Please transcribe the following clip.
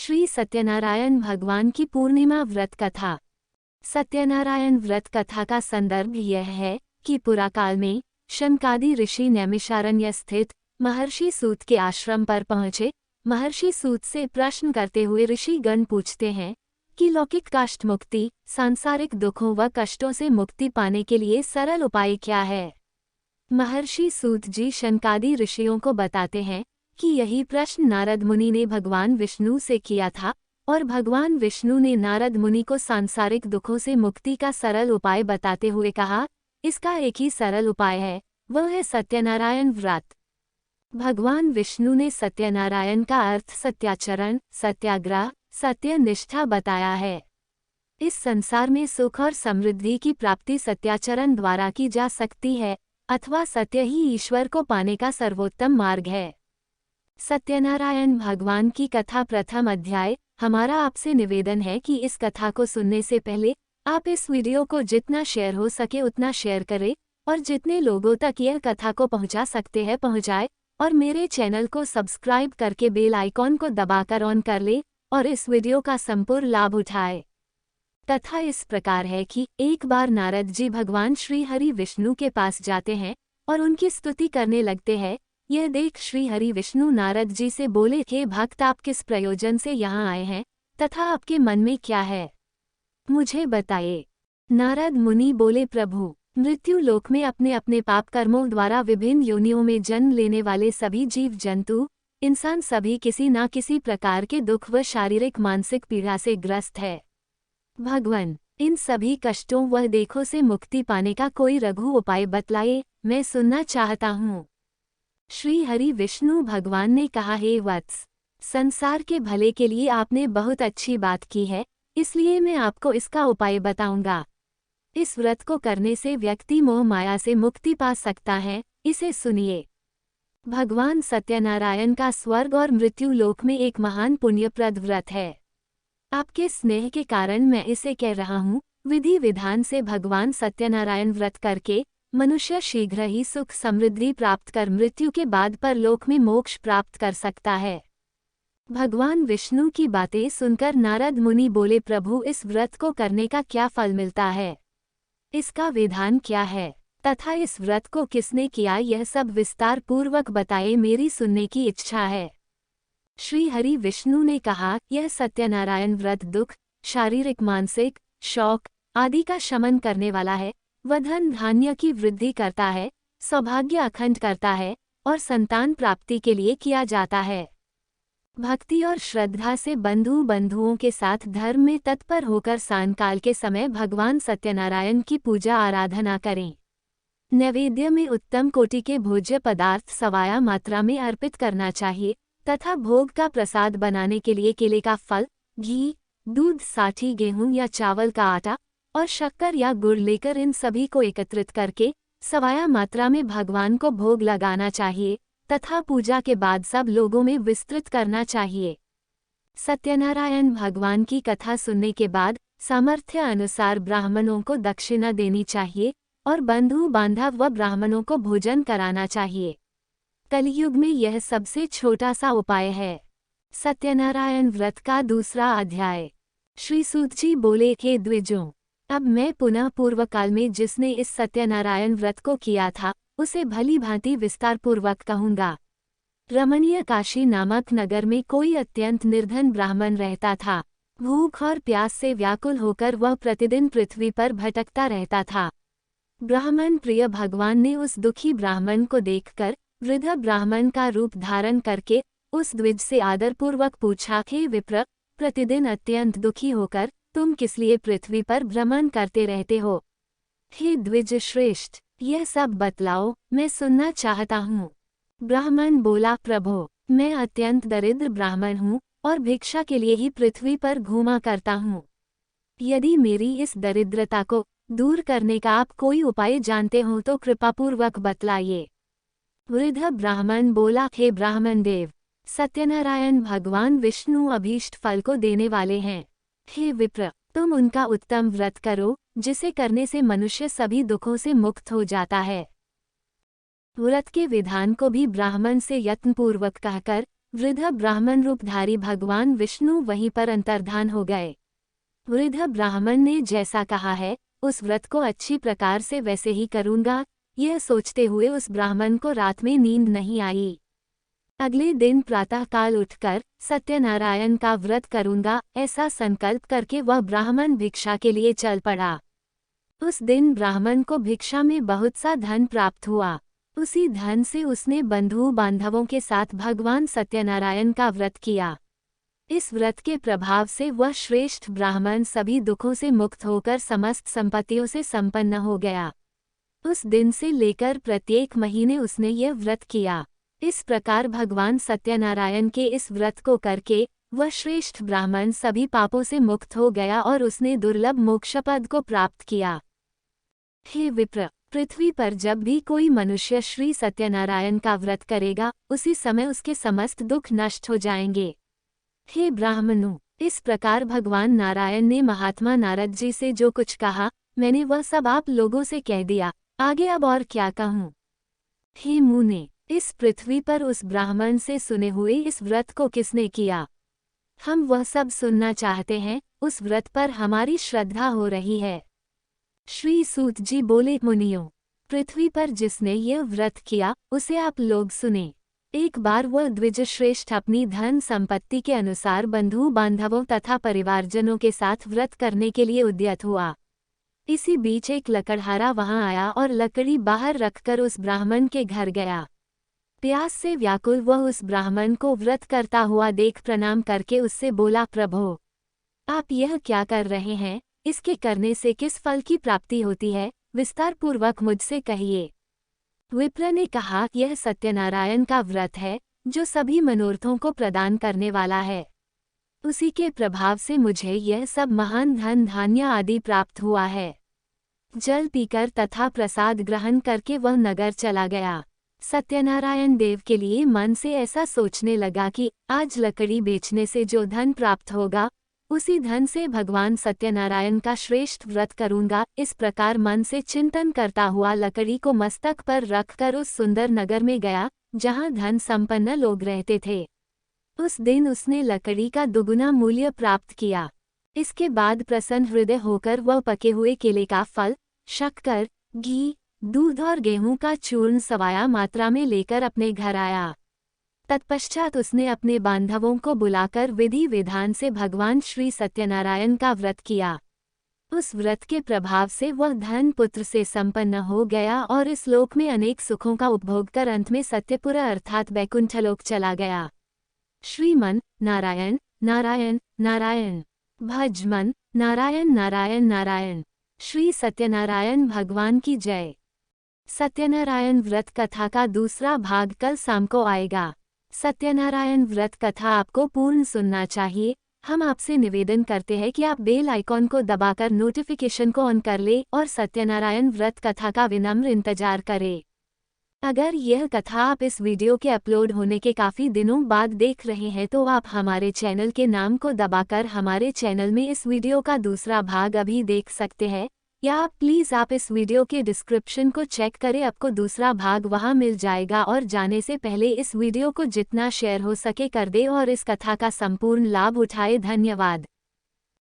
श्री सत्यनारायण भगवान की पूर्णिमा व्रत कथा। सत्यनारायण व्रत कथा का संदर्भ यह है कि पुराकाल में शनकादि ऋषि नैमिषारण्य स्थित महर्षि सूत के आश्रम पर पहुँचे। महर्षि सूत से प्रश्न करते हुए ऋषि गण पूछते हैं कि लौकिक कष्ट मुक्ति, सांसारिक दुखों व कष्टों से मुक्ति पाने के लिए सरल उपाय क्या है। महर्षि सूत जी शनकादि ऋषियों को बताते हैं कि यही प्रश्न नारद मुनि ने भगवान विष्णु से किया था और भगवान विष्णु ने नारद मुनि को सांसारिक दुखों से मुक्ति का सरल उपाय बताते हुए कहा, इसका एक ही सरल उपाय है, वह है सत्यनारायण व्रत। भगवान विष्णु ने सत्यनारायण का अर्थ सत्याचरण, सत्याग्रह, सत्यनिष्ठा बताया है। इस संसार में सुख और समृद्धि की प्राप्ति सत्याचरण द्वारा की जा सकती है अथवा सत्य ही ईश्वर को पाने का सर्वोत्तम मार्ग है। सत्यनारायण भगवान की कथा प्रथम अध्याय। हमारा आपसे निवेदन है कि इस कथा को सुनने से पहले आप इस वीडियो को जितना शेयर हो सके उतना शेयर करें और जितने लोगों तक यह कथा को पहुंचा सकते हैं पहुंचाए और मेरे चैनल को सब्सक्राइब करके बेल आइकॉन को दबाकर ऑन कर ले और इस वीडियो का संपूर्ण लाभ उठाए। कथा इस प्रकार है कि एक बार नारद जी भगवान श्री हरि विष्णु के पास जाते हैं और उनकी स्तुति करने लगते हैं। यह देख श्री हरि विष्णु नारद जी से बोले, हे भक्त, आप किस प्रयोजन से यहाँ आए हैं तथा आपके मन में क्या है, मुझे बताइए। नारद मुनि बोले, प्रभु, मृत्यु लोक में अपने अपने पाप कर्मों द्वारा विभिन्न योनियों में जन्म लेने वाले सभी जीव जंतु इंसान सभी किसी न किसी प्रकार के दुख व शारीरिक मानसिक पीड़ा से ग्रस्त है। भगवान, इन सभी कष्टों व देखों से मुक्ति पाने का कोई लघु उपाय बतलाए, मैं सुनना चाहता हूँ। श्री हरि विष्णु भगवान ने कहा, हे वत्स, संसार के भले के लिए आपने बहुत अच्छी बात की है, इसलिए मैं आपको इसका उपाय बताऊंगा। इस व्रत को करने से व्यक्ति मोह माया से मुक्ति पा सकता है, इसे सुनिए। भगवान सत्यनारायण का स्वर्ग और मृत्यु लोक में एक महान पुण्यप्रद व्रत है। आपके स्नेह के कारण मैं इसे कह रहा हूँ। विधि विधान से भगवान सत्यनारायण व्रत करके मनुष्य शीघ्र ही सुख समृद्धि प्राप्त कर मृत्यु के बाद परलोक में मोक्ष प्राप्त कर सकता है। भगवान विष्णु की बातें सुनकर नारद मुनि बोले, प्रभु, इस व्रत को करने का क्या फल मिलता है, इसका विधान क्या है तथा इस व्रत को किसने किया, यह सब विस्तार पूर्वक बताए, मेरी सुनने की इच्छा है। श्री हरि विष्णु ने कहा, यह सत्यनारायण व्रत दुख, शारीरिक मानसिक शौक आदि का शमन करने वाला है, वह धन धान्य की वृद्धि करता है, सौभाग्य अखंड करता है और संतान प्राप्ति के लिए किया जाता है। भक्ति और श्रद्धा से बंधुओं के साथ धर्म में तत्पर होकर सायंकाल के समय भगवान सत्यनारायण की पूजा आराधना करें। नैवेद्य में उत्तम कोटि के भोज्य पदार्थ सवाया मात्रा में अर्पित करना चाहिए तथा भोग का प्रसाद बनाने के लिए केले का फल, घी, दूध, साठी गेहूं या चावल का आटा और शक्कर या गुड़ लेकर इन सभी को एकत्रित करके सवाया मात्रा में भगवान को भोग लगाना चाहिए तथा पूजा के बाद सब लोगों में विस्तृत करना चाहिए। सत्यनारायण भगवान की कथा सुनने के बाद सामर्थ्य अनुसार ब्राह्मणों को दक्षिणा देनी चाहिए और बंधु बांधव व ब्राह्मणों को भोजन कराना चाहिए। कलयुग में यह सबसे छोटा सा उपाय है। सत्यनारायण व्रत का दूसरा अध्याय। श्री सूत जी बोले, हे द्विजों, अब मैं पुनः पूर्व काल में जिसने इस सत्यनारायण व्रत को किया था उसे भली भांति विस्तार पूर्वक कहूँगा। रमणीय काशी नामक नगर में कोई अत्यंत निर्धन ब्राह्मण रहता था। भूख और प्यास से व्याकुल होकर वह प्रतिदिन पृथ्वी पर भटकता रहता था। ब्राह्मण प्रिय भगवान ने उस दुखी ब्राह्मण को देखकर वृद्ध ब्राह्मण का रूप धारण करके उस द्विज से आदरपूर्वक पूछा, हे विप्र, प्रतिदिन अत्यंत दुखी होकर तुम किस लिए पृथ्वी पर भ्रमण करते रहते हो। हे द्विज श्रेष्ठ, यह सब बतलाओ, मैं सुनना चाहता हूँ। ब्राह्मण बोला, प्रभो, मैं अत्यंत दरिद्र ब्राह्मण हूँ और भिक्षा के लिए ही पृथ्वी पर घूमा करता हूँ। यदि मेरी इस दरिद्रता को दूर करने का आप कोई उपाय जानते हो तो कृपापूर्वक बतलाइए। वृद्ध ब्राह्मण बोला, हे ब्राह्मण देव, सत्यनारायण भगवान विष्णु अभीष्ट फल को देने वाले हैं। हे विप्र, तुम उनका उत्तम व्रत करो जिसे करने से मनुष्य सभी दुखों से मुक्त हो जाता है। व्रत के विधान को भी ब्राह्मण से यत्नपूर्वक कहकर वृद्ध ब्राह्मण रूपधारी भगवान विष्णु वहीं पर अंतर्धान हो गए। वृद्ध ब्राह्मण ने जैसा कहा है, उस व्रत को अच्छी प्रकार से वैसे ही करूँगा, यह सोचते हुए उस ब्राह्मण को रात में नींद नहीं आई। अगले दिन प्रातःकाल उठकर सत्यनारायण का व्रत करूँगा ऐसा संकल्प करके वह ब्राह्मण भिक्षा के लिए चल पड़ा। उस दिन ब्राह्मण को भिक्षा में बहुत सा धन प्राप्त हुआ। उसी धन से उसने बंधु बांधवों के साथ भगवान सत्यनारायण का व्रत किया। इस व्रत के प्रभाव से वह श्रेष्ठ ब्राह्मण सभी दुखों से मुक्त होकर समस्त संपत्तियों से संपन्न हो गया। उस दिन से लेकर प्रत्येक महीने उसने यह व्रत किया। इस प्रकार भगवान सत्यनारायण के इस व्रत को करके वह श्रेष्ठ ब्राह्मण सभी पापों से मुक्त हो गया और उसने दुर्लभ मोक्षपद को प्राप्त किया। हे विप्र, पृथ्वी पर जब भी कोई मनुष्य श्री सत्यनारायण का व्रत करेगा, उसी समय उसके समस्त दुख नष्ट हो जाएंगे। हे ब्राह्मणों, इस प्रकार भगवान नारायण ने महात्मा नारद जी से जो कुछ कहा, मैंने वह सब आप लोगों से कह दिया। आगे अब और क्या कहूँ। हे मुने, इस पृथ्वी पर उस ब्राह्मण से सुने हुए इस व्रत को किसने किया, हम वह सब सुनना चाहते हैं। उस व्रत पर हमारी श्रद्धा हो रही है। श्री सूत जी बोले, मुनियों, पृथ्वी पर जिसने यह व्रत किया उसे आप लोग सुने। एक बार वह द्विजश्रेष्ठ अपनी धन संपत्ति के अनुसार बंधु बांधवों तथा परिवारजनों के साथ व्रत करने के लिए उद्यत हुआ। इसी बीच एक लकड़हारा वहां आया और लकड़ी बाहर रखकर उस ब्राह्मण के घर गया। प्यास से व्याकुल वह उस ब्राह्मण को व्रत करता हुआ देख प्रणाम करके उससे बोला, प्रभो, आप यह क्या कर रहे हैं? इसके करने से किस फल की प्राप्ति होती है? विस्तार पूर्वक मुझसे कहिए। विप्र ने कहा, यह सत्यनारायण का व्रत है जो सभी मनोरथों को प्रदान करने वाला है। उसी के प्रभाव से मुझे यह सब महान धन धान्य आदि प्राप्त हुआ है। जल पीकर तथा प्रसाद ग्रहण करके वह नगर चला गया। सत्यनारायण देव के लिए मन से ऐसा सोचने लगा कि आज लकड़ी बेचने से जो धन प्राप्त होगा, उसी धन से भगवान सत्यनारायण का श्रेष्ठ व्रत करूंगा। इस प्रकार मन से चिंतन करता हुआ लकड़ी को मस्तक पर रखकर उस सुंदर नगर में गया जहां धन संपन्न लोग रहते थे। उस दिन उसने लकड़ी का दुगुना मूल्य प्राप्त किया। इसके बाद प्रसन्न हृदय होकर वह पके हुए केले का फल, शक्कर, घी, दूध और गेहूं का चूर्ण सवाया मात्रा में लेकर अपने घर आया। तत्पश्चात उसने अपने बांधवों को बुलाकर विधि विधान से भगवान श्री सत्यनारायण का व्रत किया। उस व्रत के प्रभाव से वह धन पुत्र से संपन्न हो गया और इस लोक में अनेक सुखों का उपभोग कर अंत में सत्यपुर अर्थात बैकुंठलोक चला गया। श्रीमन नारायण नारायण नारायण, भजमन नारायण नारायण नारायण। श्री सत्यनारायण भगवान की जय। सत्यनारायण व्रत कथा का दूसरा भाग कल शाम को आएगा। सत्यनारायण व्रत कथा आपको पूर्ण सुनना चाहिए। हम आपसे निवेदन करते हैं कि आप बेल आइकॉन को दबाकर नोटिफिकेशन को ऑन कर ले और सत्यनारायण व्रत कथा का विनम्र इंतजार करें। अगर यह कथा आप इस वीडियो के अपलोड होने के काफ़ी दिनों बाद देख रहे हैं तो आप हमारे चैनल के नाम को दबाकर हमारे चैनल में इस वीडियो का दूसरा भाग अभी देख सकते हैं, या आप इस वीडियो के डिस्क्रिप्शन को चेक करें, आपको दूसरा भाग वहां मिल जाएगा। और जाने से पहले इस वीडियो को जितना शेयर हो सके कर दे और इस कथा का संपूर्ण लाभ उठाए। धन्यवाद।